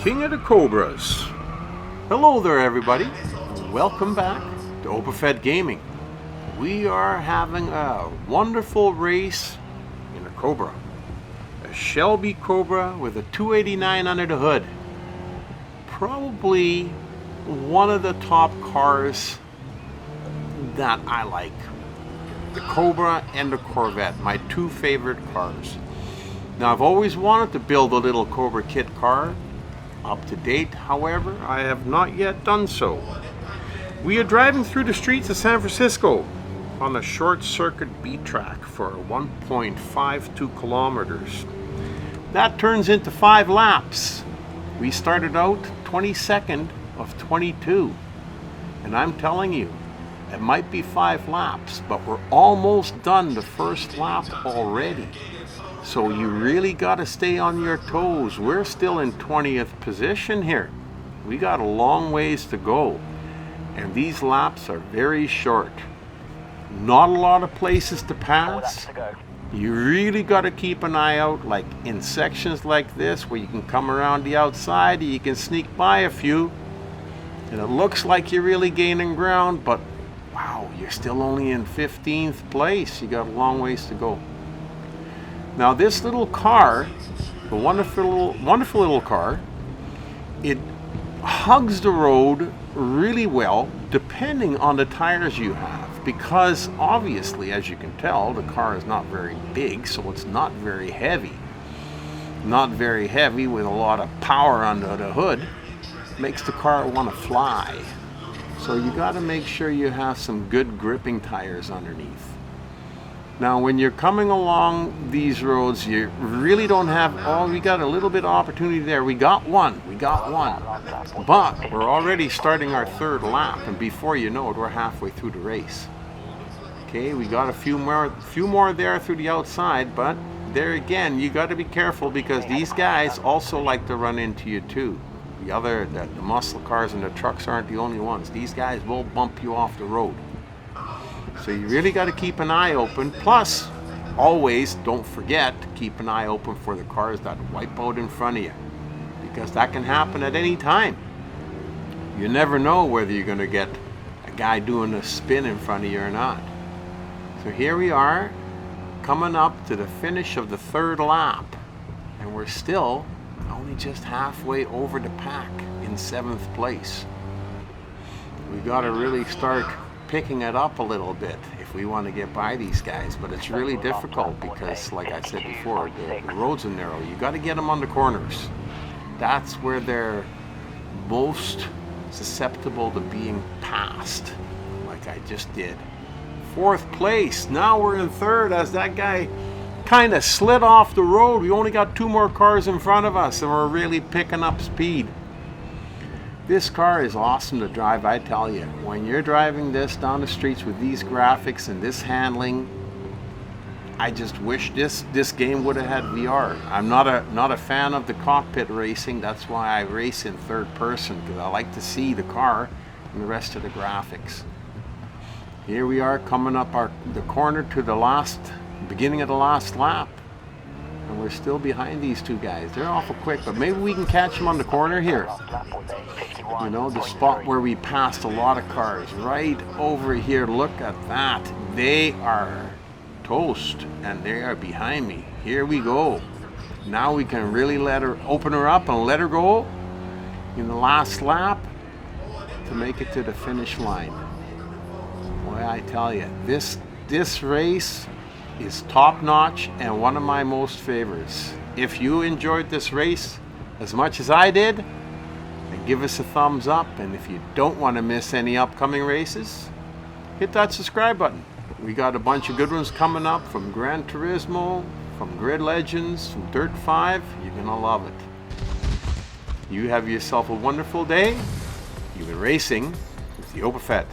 King of the Cobras. Hello there everybody, welcome back to Overfed Gaming. We are having a wonderful race in a Cobra. A Shelby Cobra with a 289 under the hood. Probably one of the top cars that I like. The Cobra and the Corvette, my two favorite cars. Now I've always wanted to build a little Cobra kit car. Up to date, however, I have not yet done so. We are driving through the streets of San Francisco on a short circuit beat track for 1.52 kilometers. That turns into 5 laps. We started out 22nd of 22, and I'm telling you, it might be 5 laps, but we're almost done the first lap already. So you really got to stay on your toes. We're still in 20th position here. We got a long ways to go. And these laps are very short. Not a lot of places to pass. You really got to keep an eye out, like in sections like this where you can come around the outside and you can sneak by a few. And it looks like you're really gaining ground, but wow, you're still only in 15th place. You got a long ways to go. Now this little car, the wonderful little car, it hugs the road really well depending on the tires you have, because obviously, as you can tell, the car is not very big, so it's not very heavy. Not very heavy with a lot of power under the hood makes the car want to fly. So you got to make sure you have some good gripping tires underneath. Now when you're coming along these roads, you really don't have, we got a little bit of opportunity there. We got one, but we're already starting our 3rd lap, and before you know it, we're halfway through the race. Okay, we got a few more there through the outside, but there again, you got to be careful because these guys also like to run into you too. The muscle cars and the trucks aren't the only ones. These guys will bump you off the road. So you really got to keep an eye open. Plus, always don't forget to keep an eye open for the cars that wipe out in front of you, because that can happen at any time. You never know whether you're going to get a guy doing a spin in front of you or not. So here we are, coming up to the finish of the 3rd lap, and we're still only just halfway over the pack in 7th place. We got to really start picking it up a little bit if we want to get by these guys, but it's really difficult because, like I said before, the roads are narrow. You got to get them on the corners. That's where they're most susceptible to being passed, like I just did. 4th place. Now we're in 3rd as that guy kind of slid off the road. We only got 2 more cars in front of us and we're really picking up speed. This car is awesome to drive, I tell you. When you're driving this down the streets with these graphics and this handling, I just wish this game would have had VR. I'm not a fan of the cockpit racing. That's why I race in 3rd person, because I like to see the car and the rest of the graphics. Here we are coming up the corner to the beginning of the last lap. And we're still behind these 2 guys. They're awful quick, but maybe we can catch them on the corner here. You know, the spot where we passed a lot of cars. Right over here, look at that. They are toast, and they are behind me. Here we go. Now we can really open her up and let her go in the last lap to make it to the finish line. Boy, I tell you, this race is top-notch and one of my most favorites. If you enjoyed this race as much as I did, then give us a thumbs up, and if you don't want to miss any upcoming races, hit that subscribe button. We got a bunch of good ones coming up from Gran Turismo, from Grid Legends, from Dirt 5. You're gonna love it. You have yourself a wonderful day. You've been racing with the Overfed.